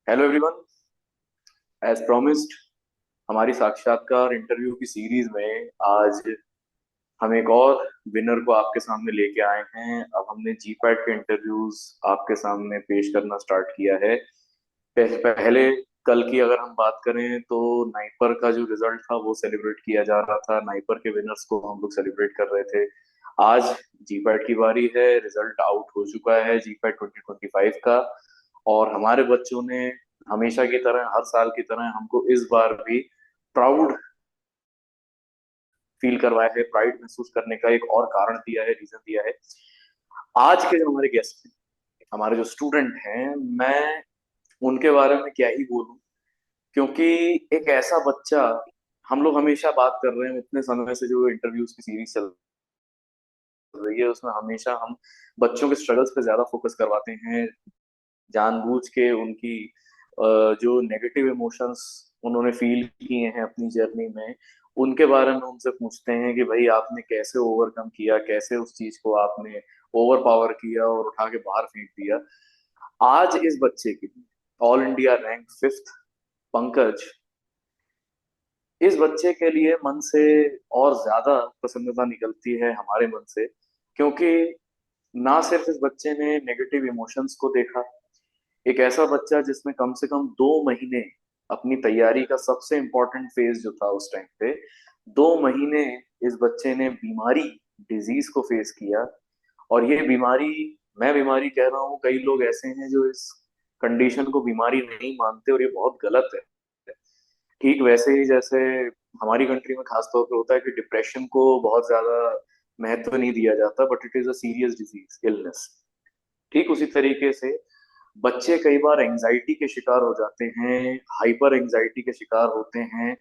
Hello everyone. As promised, हमारी साक्षात्कार interview की सीरीज में आज हम एक और विनर को आपके सामने लेके आए हैं। अब हमने जी पैट के इंटरव्यूज आपके सामने पेश करना स्टार्ट किया है। पहले कल की अगर हम बात करें तो नाइपर का जो रिजल्ट था वो सेलिब्रेट किया जा रहा था, नाइपर के विनर्स को हम लोग सेलिब्रेट कर रहे थे। आज जी पैट की बारी है, रिजल्ट आउट हो चुका है जी पैट 2025 का। और हमारे बच्चों ने हमेशा की तरह, हर साल की तरह, हमको इस बार भी प्राउड फील करवाया है, प्राइड महसूस करने का एक और कारण दिया है, रीजन दिया है। आज के जो हमारे गेस्ट हैं, हमारे जो स्टूडेंट हैं, मैं उनके बारे में क्या ही बोलूं। क्योंकि एक ऐसा बच्चा, हम लोग हमेशा बात कर रहे हैं इतने समय से जो इंटरव्यूज की सीरीज चल रही है उसमें हमेशा हम बच्चों के स्ट्रगल्स पे ज्यादा फोकस करवाते हैं, जानबूझ के उनकी जो नेगेटिव इमोशंस उन्होंने फील किए हैं अपनी जर्नी में, उनके बारे में उनसे पूछते हैं कि भाई आपने कैसे ओवरकम किया, कैसे उस चीज को आपने ओवर पावर किया और उठा के बाहर फेंक दिया। आज इस बच्चे की all India rank fifth Pankaj, इस बच्चे के लिए मन से और ज्यादा प्रसन्नता निकलती है हमारे मन से। क्योंकि ना सिर्फ इस बच्चे ने नेगेटिव इमोशंस को देखा, एक ऐसा बच्चा जिसने कम से कम 2 महीने अपनी तैयारी का सबसे इंपॉर्टेंट फेज जो था उस टाइम पे, 2 महीने इस बच्चे ने बीमारी, डिजीज को फेस किया। और ये बीमारी, मैं बीमारी कह रहा हूँ, कई लोग ऐसे हैं जो इस कंडीशन को बीमारी नहीं मानते और ये बहुत गलत है। ठीक वैसे ही जैसे हमारी कंट्री में खासतौर पे होता है कि डिप्रेशन को बहुत ज्यादा महत्व नहीं दिया जाता, but it is a serious disease, illness. ठीक उसी तरीके से बच्चे कई बार एंजाइटी के शिकार हो जाते हैं, हाइपर एंजाइटी के शिकार होते हैं।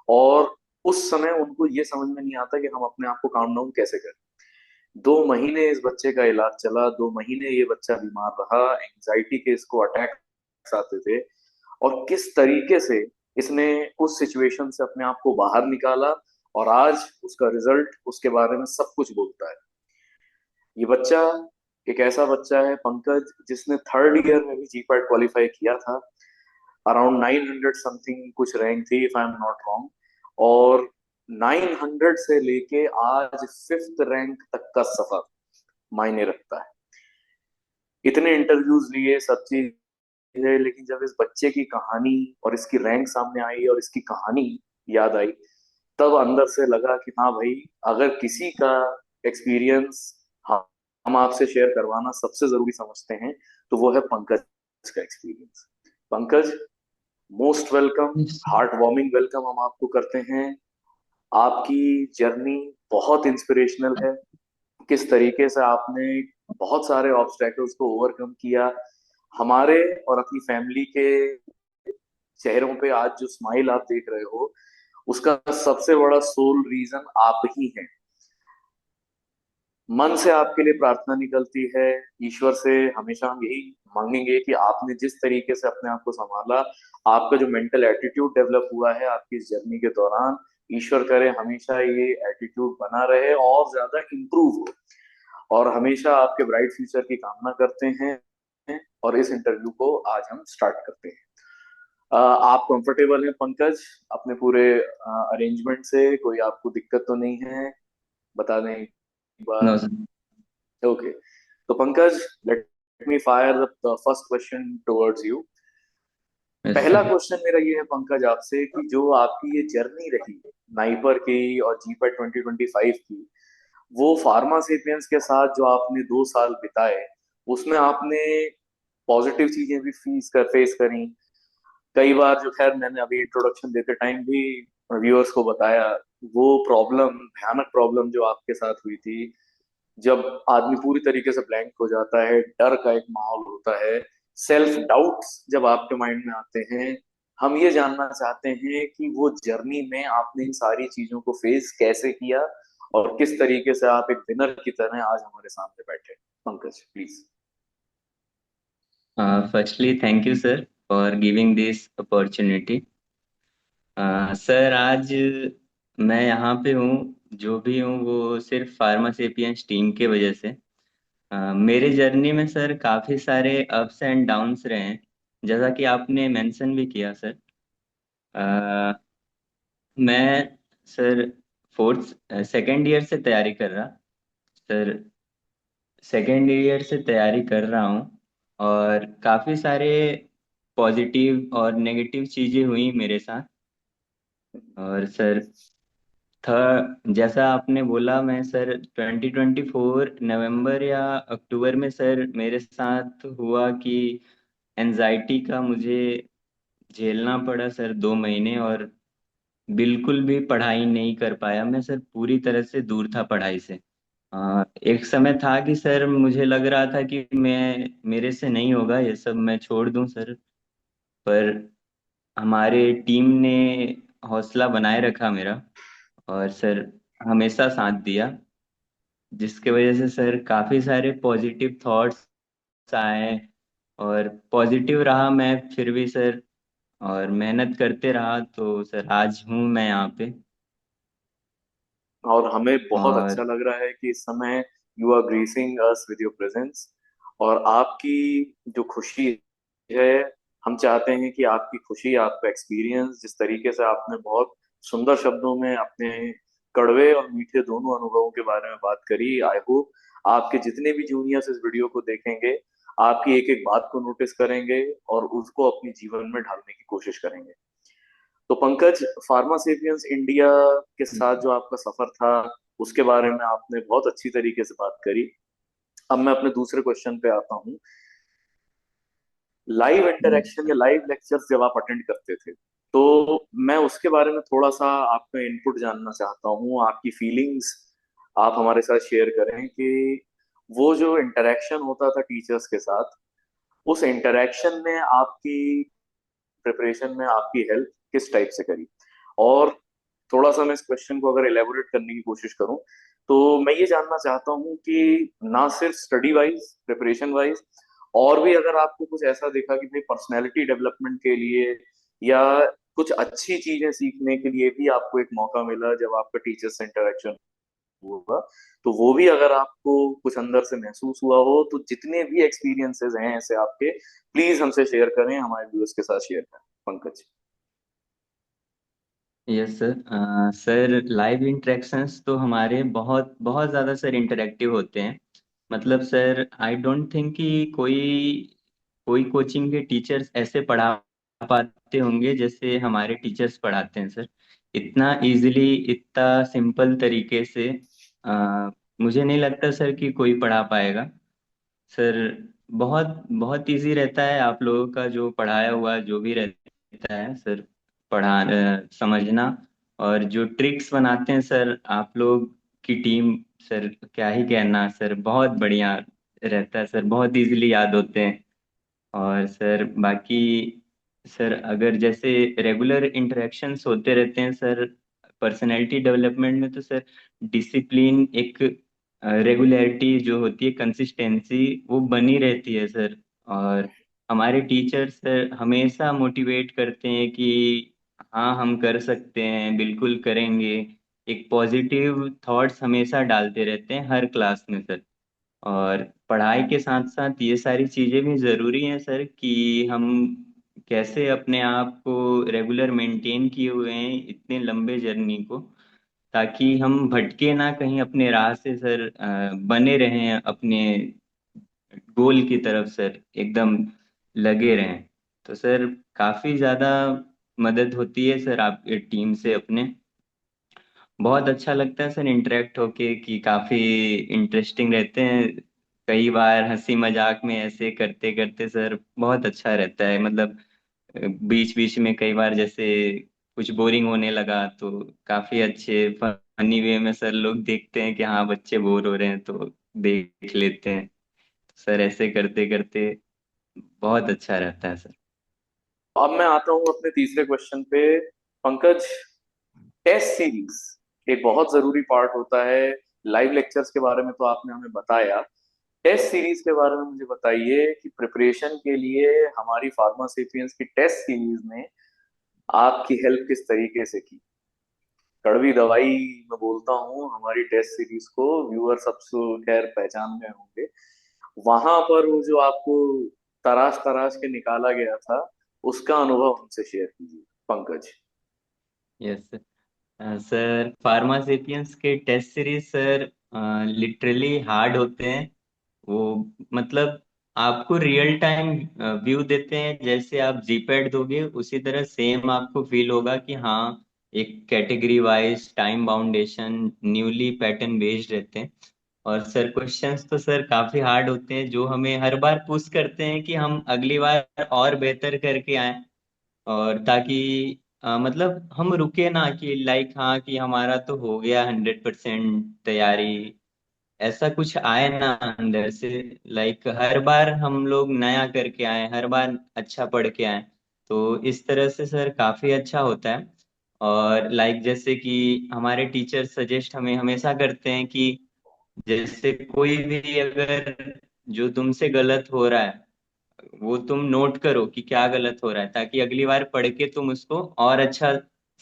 और उस समय उनको ये समझ में नहीं आता कि हम अपने आप को काम डाउन कैसे करें। 2 महीने इस बच्चे का इलाज चला, 2 महीने ये बच्चा बीमार रहा, एंजाइटी के इसको अटैक आते थे। और किस तरीके से इसने उस सिचुएशन से अपने आप को बाहर निकाला, और आज उसका रिजल्ट उसके बारे में सब कुछ बोलता है। ये बच्चा एक ऐसा बच्चा है पंकज जिसने थर्ड ईयर में भी जी पैट क्वालिफाई किया था। अराउंड 900 समथिंग कुछ रैंक थी, if I am not wrong. और 900 से लेके आज फिफ्थ रैंक तक का सफर मायने रखता है। इतने इंटरव्यूज लिए, सब चीज है, लेकिन जब इस बच्चे की कहानी और इसकी रैंक सामने आई और इसकी कहानी याद आई, तब अंदर से लगा कि हाँ भाई, अगर किसी का एक्सपीरियंस हम आपसे शेयर करवाना सबसे जरूरी समझते हैं तो वो है पंकज का experience. Pankaj, most welcome, Yes, heart warming welcome हम आपको करते हैं। आपकी जर्नी बहुत इंस्पिरेशनल है। किस तरीके से आपने बहुत सारे ऑब्स्टेकल्स को ओवरकम किया, हमारे और अपनी फैमिली के चेहरों पे आज जो स्माइल आप देख रहे हो, उसका सबसे बड़ा सोल रीजन आप ही हैं। मन से आपके लिए प्रार्थना निकलती है, ईश्वर से हमेशा हम यही मांगेंगे कि आपने जिस तरीके से अपने आप को संभाला, आपका जो मेंटल एटीट्यूड डेवलप हुआ है आपकी इस जर्नी के दौरान, ईश्वर करे हमेशा ये एटीट्यूड बना रहे और ज्यादा इंप्रूव हो। और हमेशा आपके ब्राइट फ्यूचर की कामना करते हैं। और इस इंटरव्यू को आज हम स्टार्ट करते हैं। आप कंफर्टेबल हैं पंकज अपने पूरे अरेंजमेंट से? कोई आपको दिक्कत तो नहीं है? बता दें एक no, बार। sir. ओके, तो Pankaj, let me fire the first question towards you. Yes, पहला sir. क्वेश्चन मेरा ये है पंकज आपसे कि जो आपकी ये जर्नी रही नाइपर की और जीपैट 2025 की, वो फार्मासेपियंस के साथ जो आपने 2 साल बिताए, उसमें आपने पॉजिटिव चीजें भी फेस करी। कई बार, जो खैर मैंने अभी इंट्रोडक्शन देते टाइम भी व्यूअर्स को बताया, वो प्रॉब्लम, भयानक प्रॉब्लम जो आपके साथ हुई थी, जब आदमी पूरी तरीके से ब्लैंक हो जाता है, डर का एक माहौल होता है, सेल्फ डाउट्स जब आपके माइंड में आते हैं। हम ये जानना चाहते हैं कि वो जर्नी में आपने इन सारी चीजों को फेस कैसे किया और किस तरीके से आप एक विनर की तरह आज हमारे सामने बैठे। Pankaj please. Firstly, thank you, sir, for giving this opportunity. Sir, आज मैं यहाँ पे हूँ, जो भी हूँ वो सिर्फ फार्मासेपियंस टीम के वजह से। मेरे जर्नी में सर काफ़ी सारे अप्स एंड डाउन्स रहे हैं। जैसा कि आपने मेंशन भी किया सर, मैं सर फोर्थ सेकेंड ईयर से तैयारी कर रहा सर, सेकेंड ईयर से तैयारी कर रहा हूँ। और काफ़ी सारे पॉजिटिव और नेगेटिव चीज़ें हुई मेरे साथ। और सर था, जैसा आपने बोला, मैं सर 2024 नवंबर या अक्टूबर में सर मेरे साथ हुआ कि एनजाइटी का मुझे झेलना पड़ा सर 2 महीने। और बिल्कुल भी पढ़ाई नहीं कर पाया मैं सर, पूरी तरह से दूर था पढ़ाई से। एक समय था कि सर मुझे लग रहा था कि मैं मेरे से नहीं होगा ये सब, मैं छोड़ दूं सर। पर हमारे टीम ने हौसला बनाए रखा मेरा, और सर हमेशा साथ दिया, जिसके वजह से सर काफी सारे पॉजिटिव थॉट्स आए। और पॉजिटिव रहा मैं फिर भी सर, और मेहनत करते रहा, तो सर आज हूँ मैं यहाँ पे। और हमें बहुत अच्छा और लग रहा है कि इस समय you are gracing us with your presence. और आपकी जो खुशी है, हम चाहते हैं कि आपकी खुशी, आपका एक्सपीरियंस, जिस तरीके से आपने बहुत सुंदर शब्दों में अपने कड़वे और मीठे दोनों अनुभवों के बारे में बात करी, आई होप आपके जितने भी जूनियर्स इस वीडियो को देखेंगे आपकी एक एक बात को नोटिस करेंगे और उसको अपने जीवन में ढालने की कोशिश करेंगे। तो पंकज, फार्मासेपियंस इंडिया के साथ जो आपका सफर था उसके बारे में आपने बहुत अच्छी तरीके से बात करी। अब मैं अपने दूसरे क्वेश्चन पे आता हूँ। लाइव इंटरेक्शन या लाइव लेक्चर्स जब आप अटेंड करते थे, तो मैं उसके बारे में थोड़ा सा आपका इनपुट जानना चाहता हूँ, आपकी फीलिंग्स आप हमारे साथ शेयर करें कि वो जो इंटरेक्शन होता था टीचर्स के साथ, उस इंटरेक्शन ने आपकी प्रिपरेशन में आपकी हेल्प किस टाइप से करी। और थोड़ा सा मैं इस क्वेश्चन को अगर एलेबोरेट करने की कोशिश करूं, तो मैं ये जानना चाहता हूं कि ना सिर्फ स्टडी वाइज, प्रिपरेशन वाइज, और भी अगर आपको कुछ ऐसा देखा कि भाई पर्सनैलिटी डेवलपमेंट के लिए या कुछ अच्छी चीजें सीखने के लिए भी आपको एक मौका मिला जब आपका टीचर से इंटरेक्शन हुआ, तो वो भी अगर आपको कुछ अंदर से महसूस हुआ हो, तो जितने भी एक्सपीरियंसेस हैं ऐसे आपके, प्लीज हमसे शेयर करें, हमारे व्यूअर्स के साथ शेयर करें Pankaj. Yes sir, sir live interactions तो हमारे बहुत बहुत ज़्यादा सर इंटरेक्टिव होते हैं। मतलब सर आई डोंट थिंक कि कोई कोई कोचिंग के टीचर्स ऐसे पढ़ा पाते होंगे जैसे हमारे टीचर्स पढ़ाते हैं सर। इतना इजीली, इतना सिंपल तरीके से मुझे नहीं लगता सर कि कोई पढ़ा पाएगा सर। बहुत बहुत इजी रहता है आप लोगों का जो पढ़ाया हुआ जो भी रहता है सर, समझना। और जो ट्रिक्स बनाते हैं सर आप लोग की टीम, सर क्या ही कहना सर, बहुत बढ़िया रहता है सर, बहुत इजीली याद होते हैं। और सर बाकी सर अगर जैसे रेगुलर इंटरेक्शंस होते रहते हैं सर पर्सनैलिटी डेवलपमेंट में, तो सर डिसिप्लिन, एक रेगुलरिटी जो होती है, कंसिस्टेंसी, वो बनी रहती है सर। और हमारे टीचर्स सर हमेशा मोटिवेट करते हैं कि हाँ हम कर सकते हैं, बिल्कुल करेंगे। एक पॉजिटिव थॉट्स हमेशा डालते रहते हैं हर क्लास में सर। और पढ़ाई के साथ साथ ये सारी चीजें भी जरूरी हैं सर कि हम कैसे अपने आप को रेगुलर मेंटेन किए हुए हैं इतने लंबे जर्नी को, ताकि हम भटके ना कहीं अपने राह से सर, बने रहें अपने गोल की तरफ सर, एकदम लगे रहें। तो सर काफी ज्यादा मदद होती है सर आपके टीम से अपने। बहुत अच्छा लगता है सर इंटरेक्ट होके, कि काफी इंटरेस्टिंग रहते हैं। कई बार हंसी मजाक में ऐसे करते करते सर बहुत अच्छा रहता है। मतलब बीच बीच में कई बार जैसे कुछ बोरिंग होने लगा, तो काफी अच्छे फनी वे में सर लोग देखते हैं कि हाँ बच्चे बोर हो रहे हैं, तो देख लेते हैं। सर ऐसे करते करते बहुत अच्छा रहता है सर। अब मैं आता हूं अपने तीसरे क्वेश्चन पे। पंकज, टेस्ट सीरीज एक बहुत जरूरी पार्ट होता है। लाइव लेक्चर्स के बारे में तो आपने हमें बताया, टेस्ट सीरीज के बारे में मुझे बताइए कि प्रिपरेशन के लिए हमारी फार्मासेपियंस की टेस्ट सीरीज ने आपकी हेल्प किस तरीके से की। कड़वी दवाई मैं बोलता हूँ हमारी टेस्ट सीरीज को, व्यूअर सब खैर पहचान में होंगे। वहां पर वो जो आपको तराश तराश के निकाला गया था, उसका अनुभव हमसे शेयर कीजिए पंकज। यस सर, फार्मासेपियंस के test series sir literally hard होते हैं। वो मतलब आपको रियल टाइम व्यू देते हैं, जैसे आप जीपैड दोगे उसी तरह सेम आपको फील होगा कि हाँ, एक कैटेगरी वाइज टाइम बाउंडेशन न्यूली पैटर्न बेस्ड रहते हैं। और सर क्वेश्चंस तो सर काफी हार्ड होते हैं, जो हमें हर बार पुश करते हैं कि हम अगली बार और बेहतर करके आए। और ताकि मतलब हम रुके ना कि लाइक हाँ कि हमारा तो हो गया 100% तैयारी, ऐसा कुछ आए ना अंदर से। लाइक हर बार हम लोग नया करके आए, हर बार अच्छा पढ़ के आए। तो इस तरह से सर काफी अच्छा होता है। और लाइक जैसे कि हमारे टीचर सजेस्ट हमें हमेशा करते हैं कि जैसे कोई भी अगर जो तुमसे गलत हो रहा है वो तुम नोट करो कि क्या गलत हो रहा है, ताकि अगली बार पढ़ के तुम उसको और अच्छा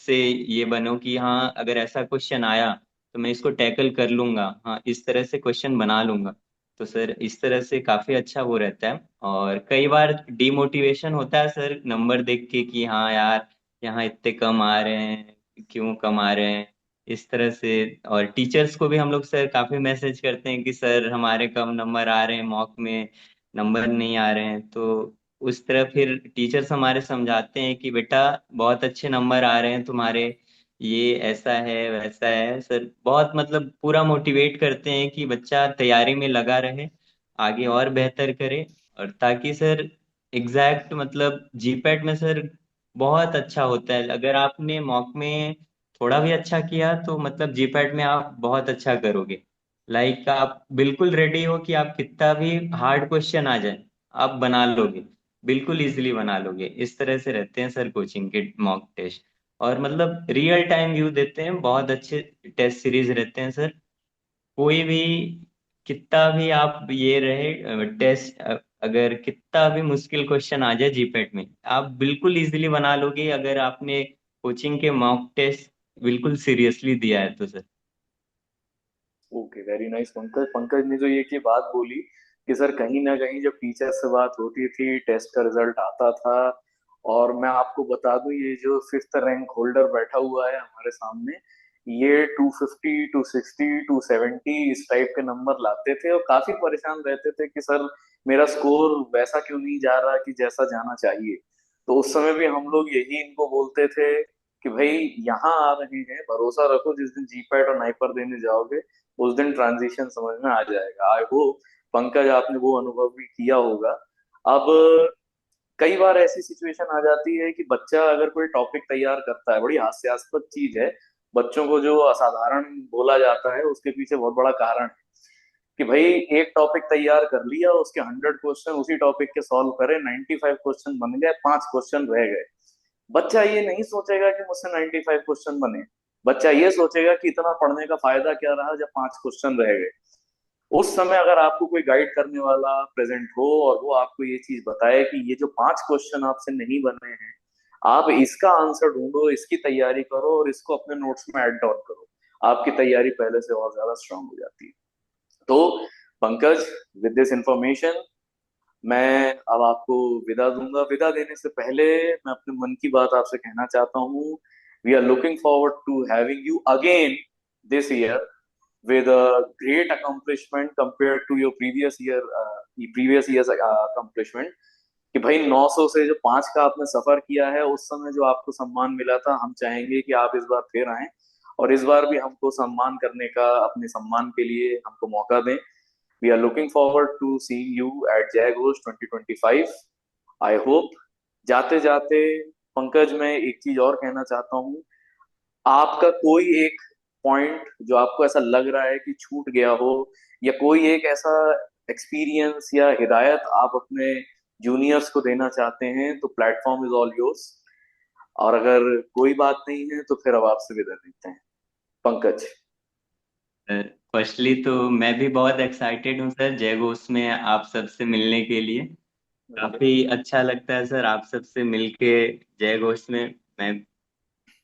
से ये बनो कि हाँ अगर ऐसा क्वेश्चन आया तो मैं इसको टैकल कर लूंगा, हाँ इस तरह से क्वेश्चन बना लूंगा। तो सर इस तरह से काफी अच्छा वो रहता है। और कई बार डिमोटिवेशन होता है सर नंबर देख के कि हाँ यार यहाँ इतने कम आ रहे हैं, क्यों कम आ रहे हैं, इस तरह से। और टीचर्स को भी हम लोग सर काफी मैसेज करते हैं कि सर हमारे कम नंबर आ रहे हैं, मॉक में नंबर नहीं आ रहे हैं। तो उस तरह फिर टीचर्स हमारे समझाते हैं कि बेटा बहुत अच्छे नंबर आ रहे हैं तुम्हारे, ये ऐसा है वैसा है। सर बहुत मतलब पूरा मोटिवेट करते हैं कि बच्चा तैयारी में लगा रहे, आगे और बेहतर करे। और ताकि सर एग्जैक्ट मतलब जीपैट में सर बहुत अच्छा होता है, अगर आपने मॉक में थोड़ा भी अच्छा किया तो मतलब जीपैट में आप बहुत अच्छा करोगे। लाइक आप बिल्कुल रेडी हो कि आप कितना भी हार्ड क्वेश्चन आ जाए आप बना लोगे, बिल्कुल इजीली बना लोगे। इस तरह से रहते हैं सर कोचिंग के मॉक टेस्ट। और मतलब रियल टाइम व्यू देते हैं, बहुत अच्छे टेस्ट सीरीज रहते हैं सर। कोई भी कितना भी आप ये रहे टेस्ट, अगर कितना भी मुश्किल क्वेश्चन आ जाए जीपेट में आप बिल्कुल इजीली बना लोगे, अगर आपने कोचिंग के मॉक टेस्ट बिल्कुल सीरियसली दिया है तो sir. Okay, very nice Pankaj. Pankaj ने जो ये की बात बोली कि सर कहीं ना कहीं जब टीचर से बात होती थी, टेस्ट का रिजल्ट आता था, और मैं आपको बता दूं ये जो फिफ्थ रैंक होल्डर बैठा हुआ है हमारे सामने, ये 250 260 270 इस टाइप के नंबर लाते थे और काफी परेशान रहते थे कि सर मेरा स्कोर वैसा क्यों नहीं जा रहा कि जैसा जाना चाहिए। तो उस समय भी हम लोग यही इनको बोलते थे कि भाई यहाँ आ रहे हैं, भरोसा रखो, जिस दिन जीपैट और नाइपर देने जाओगे उस दिन ट्रांजिशन समझ में आ जाएगा। आई होप पंकज आपने वो अनुभव भी किया होगा। अब कई बार ऐसी सिचुएशन आ जाती है कि बच्चा अगर कोई टॉपिक तैयार करता है, बड़ी हास्यास्पद चीज है, बच्चों को जो असाधारण बोला जाता है उसके पीछे बहुत बड़ा कारण है कि भाई एक टॉपिक तैयार कर लिया, उसके 100 क्वेश्चन उसी टॉपिक के सॉल्व करे, 95 क्वेश्चन बन गए, 5 क्वेश्चन रह गए। बच्चा ये नहीं सोचेगा कि मुझसे 95 क्वेश्चन बने, बच्चा ये सोचेगा कि इतना पढ़ने का फायदा क्या रहा जब 5 क्वेश्चन रह गए। उस समय अगर आपको कोई गाइड करने वाला प्रेजेंट हो और वो आपको ये चीज बताए कि ये जो 5 क्वेश्चन आपसे नहीं बने हैं, आप इसका आंसर ढूंढो, इसकी तैयारी करो और इसको अपने नोट्स में ऐड डाउन करो, आपकी तैयारी पहले से और ज्यादा स्ट्रांग हो जाती है। तो पंकज, विद दिस इंफॉर्मेशन मैं अब आपको विदा दूंगा। विदा देने से पहले मैं अपने मन की बात आपसे कहना चाहता हूँ। We are looking forward to having you again this year with a great accomplishment compared to your previous year's accomplishment। कि भाई 900 से जो 5 का आपने सफर किया है, उस समय जो आपको सम्मान मिला था, हम चाहेंगे कि आप इस बार फिर आएं और इस बार भी हमको सम्मान करने का, अपने सम्मान के लिए हमको मौका दें। We are looking forward to seeing you at Jai Ghosh 2025। I hope. जाते जाते पंकज, मैं एक चीज और कहना चाहता हूँ। आपका कोई एक पॉइंट जो आपको ऐसा लग रहा है कि छूट गया हो, या कोई एक ऐसा एक्सपीरियंस या हिदायत आप अपने जूनियर्स को देना चाहते हैं, तो प्लेटफॉर्म इज ऑल योर्स। और अगर कोई बात नहीं है तो फिर अब आपसे विदा देते हैं पंकज। सर फर्स्टली तो मैं भी बहुत एक्साइटेड हूँ सर जय घोष में आप सबसे मिलने के लिए। काफी अच्छा लगता है सर आप सबसे मिलके जय घोष में। मैं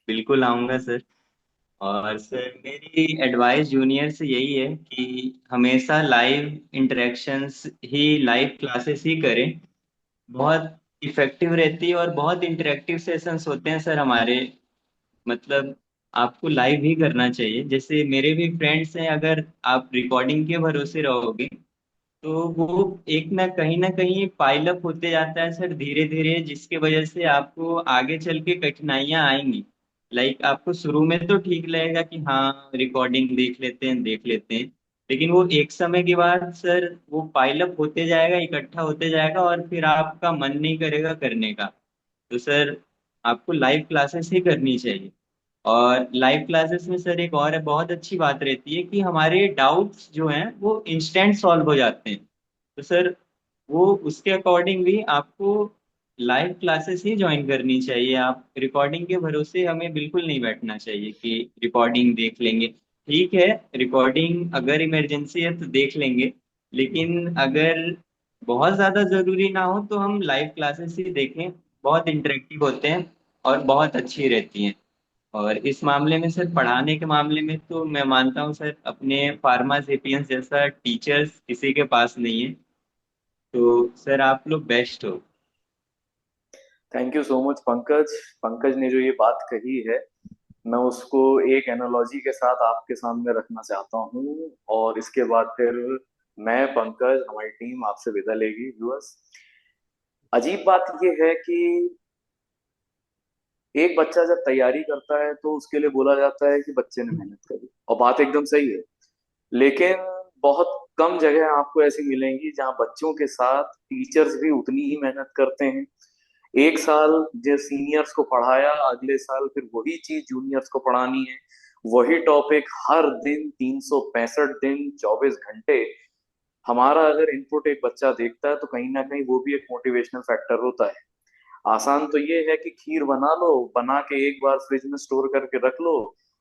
बिल्कुल आऊंगा सर। और सर मेरी एडवाइस जूनियर से यही है कि हमेशा लाइव इंटरेक्शंस ही, लाइव क्लासेस ही करें। बहुत इफेक्टिव रहती है, और बहुत इंटरेक्टिव सेशंस होते हैं सर हमारे। मतलब आपको लाइव ही करना चाहिए। जैसे मेरे भी फ्रेंड्स हैं, अगर आप रिकॉर्डिंग के भरोसे रहोगे तो वो एक ना कहीं पाइल अप होते जाता है सर, धीरे धीरे, जिसके वजह से आपको आगे चल के कठिनाइयां आएंगी। लाइक आपको शुरू में तो ठीक लगेगा कि हाँ रिकॉर्डिंग देख लेते हैं, लेकिन वो एक समय के बाद सर वो पाइल अप होते जाएगा, इकट्ठा होते जाएगा, और फिर आपका मन नहीं करेगा करने का। तो सर आपको लाइव क्लासेस ही करनी चाहिए। और लाइव क्लासेस में सर एक और है, बहुत अच्छी बात रहती है कि हमारे डाउट्स जो हैं वो इंस्टेंट सॉल्व हो जाते हैं। तो सर वो उसके अकॉर्डिंग भी आपको लाइव क्लासेस ही ज्वाइन करनी चाहिए। आप रिकॉर्डिंग के भरोसे हमें बिल्कुल नहीं बैठना चाहिए कि रिकॉर्डिंग देख लेंगे। ठीक है, रिकॉर्डिंग अगर इमरजेंसी है तो देख लेंगे, लेकिन अगर बहुत ज्यादा जरूरी ना हो तो हम लाइव क्लासेस ही देखें। बहुत इंटरेक्टिव होते हैं और बहुत अच्छी रहती हैं। और इस मामले में सर, पढ़ाने के मामले में तो मैं मानता हूँ सर, अपने फार्मा सेपियंस जैसा टीचर्स किसी के पास नहीं है। तो सर आप लोग बेस्ट हो। Thank you so much Pankaj. Pankaj ने जो ये बात कही है, मैं उसको एक एनालॉजी के साथ आपके सामने रखना चाहता हूँ, और इसके बाद फिर मैं, पंकज, हमारी टीम आपसे विदा लेगी व्यूअर्स। अजीब बात ये है कि एक बच्चा जब तैयारी करता है तो उसके लिए बोला जाता है कि बच्चे ने मेहनत करी, और बात एकदम सही है। लेकिन बहुत कम जगह आपको ऐसी मिलेंगी जहां बच्चों के साथ टीचर्स भी उतनी ही मेहनत करते हैं। एक साल जो सीनियर्स को पढ़ाया, अगले साल फिर वही चीज जूनियर्स को पढ़ानी है। वही टॉपिक हर दिन, 365 दिन, 24 घंटे। हमारा अगर इनपुट एक बच्चा देखता है तो कहीं ना कहीं वो भी एक मोटिवेशनल फैक्टर होता है। आसान तो ये है कि खीर बना लो, बना के एक बार फ्रिज में स्टोर करके रख लो,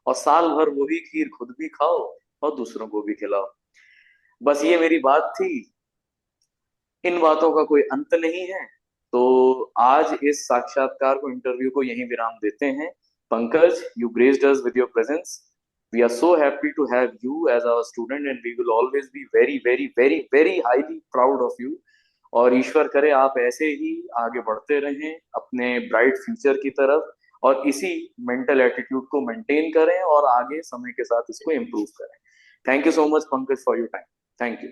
और साल भर वही खीर खुद भी खाओ और दूसरों को भी खिलाओ। बस ये मेरी बात थी। इन बातों का कोई अंत नहीं है। तो आज इस साक्षात्कार को, इंटरव्यू को यहीं विराम देते हैं। Pankaj, you graced us with your presence. We are so happy to have you as our student, and we will always be very very very very highly proud of you. और ईश्वर करे आप ऐसे ही आगे बढ़ते रहें अपने ब्राइट फ्यूचर की तरफ, और इसी मेंटल एटीट्यूड को मेंटेन करें और आगे समय के साथ इसको इम्प्रूव करें। Thank you so much Pankaj for your time. Thank you.